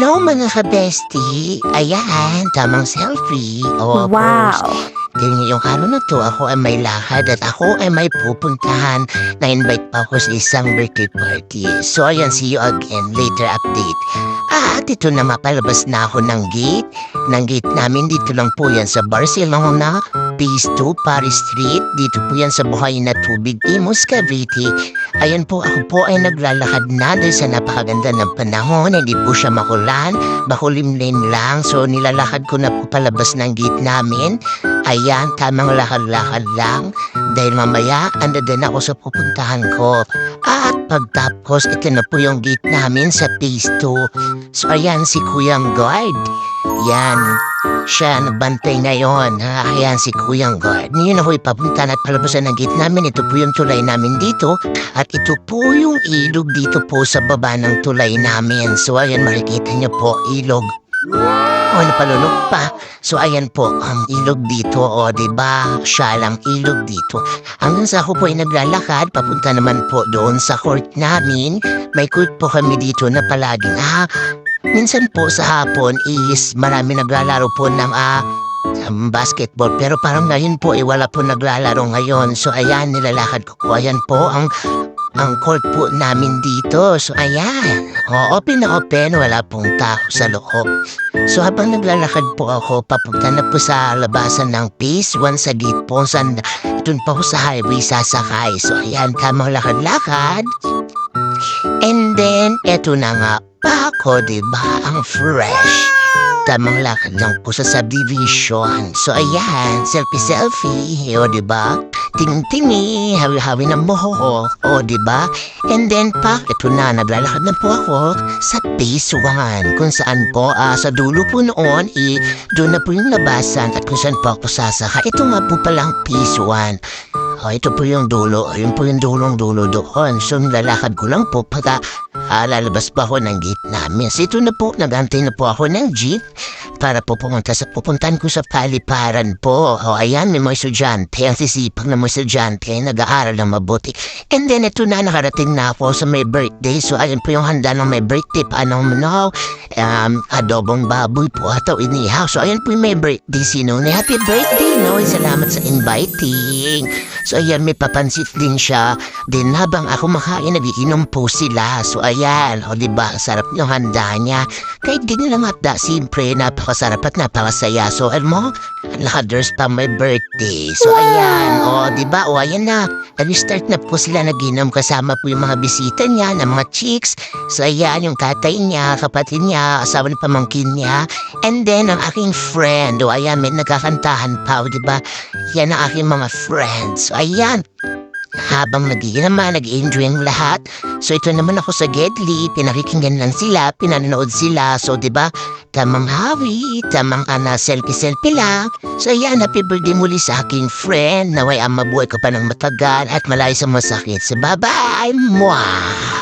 Hello mga ka-bestie! Ayan, tamang selfie. O, Wow! Tingnan yung araw na to, ako ay may lakad at ako ay may pupuntahan. Na-invite pa ako sa isang birthday party. So ayan, see you again. Later update. Dito na mapalabas na ako ng gate. Ng gate namin, dito lang po yan sa Barcelona. Phase 2, Paris Street. Dito po yan sa Buhay na Tubig, Imus, Cavite. Ayan po, ako po ay naglalakad na dahil sa napakaganda ng panahon. Hindi po siya makulan, makulimlin lang. So nilalakad ko na po palabas ng gate namin. Ayan, tamang lakad-lakad lang. Dahil mamaya, ando din ako sa pupuntahan ko. At pagtapos, ito na po yung gate namin sa Phase 2. So ayan, si Kuyang Guard. Yan, siya nagbantay ngayon. Ayan, si Kuyang Guard. Ngayon ako ipapuntahan at palabasan ng gate namin. Ito po yung tulay namin dito. At ito po yung ilog dito po sa baba ng tulay namin. So ayan, makikita niyo po, ilog. Napalunok pa. So ayan po, ang ilog dito, diba? Siya lang ilog dito. Hanggang sa ako po ay naglalakad, papunta naman po doon sa court namin. May court po kami dito na palaging, minsan po sa hapon is marami naglalaro po ng basketball. Pero parang ngayon po, wala po naglalaro ngayon. So ayan, nilalakad ko po. Ayan po, ang court po namin dito. So ayan, open na open, wala pong tao sa loob. So habang naglalakad po ako, papunta na po sa labasan ng Phase 1 sa gate po. Doon pa po sa highway sasakay. So ayan, tamang lakad-lakad. And then, eto na nga pa ako, diba? Ang fresh. Tamang lakad lang po sa subdivision. So ayan, selfie-selfie. Diba? Ting-tingi, hawi-hawi ng moho. Diba? And then pa, ito na, naglalakad na po ako sa Phase 1. Kung saan po, sa dulo po noon, doon na po yung labasan at kung saan po ako sasaka. Ito nga po palang Phase 1. Ito po yung dulo. Ayun po yung dulong-dulo doon. So, nilalakad ko lang po pagka lalabas pa ako ng gate namin. So, ito na po, nagantay na po ako ng jeep para po pupuntahan ko sa paliparan po. Ayan, may mga estudyante. Ang sisipag na mga estudyante ay nag-aaral ng mabuti. And then, ito na, nakarating na ako sa may birthday. So, ayun po yung handa ng may birthday. Paano mo adobong baboy po ataw inihaw. So, ayun po yung may birthday. Sino ni happy birthday, no? Salamat sa inviting. So ayan, may papansit din siya. Then habang ako makain, nagiinom po sila. So ayan, diba, sarap yung handa niya. Kahit di nila matda, siyempre, napakasarap at napakasaya. So alam mo, lakaders pa may birthday. So ayan, diba, ayan na. Nag-start na po sila nagiinom kasama po yung mga bisita niya, na mga chicks. So ayan, yung tatay niya, kapatid niya, asawa ng pamangkin niya. And then, ang aking friend, ayan, may nagkakantahan pa, diba? Yan ang aking mga friends. So ayan, habang nag-enjoy ang lahat. So ito naman ako sa Gedli, pinakikinggan lang sila, pinanonood sila. So diba, tamang hawi, tamang selfie-selfie lang. So ayan, happy birthday muli sa aking friend. Naway ang mabuhay ko pa ng matagal at malayo sa masakit. So bye-bye! Mwah!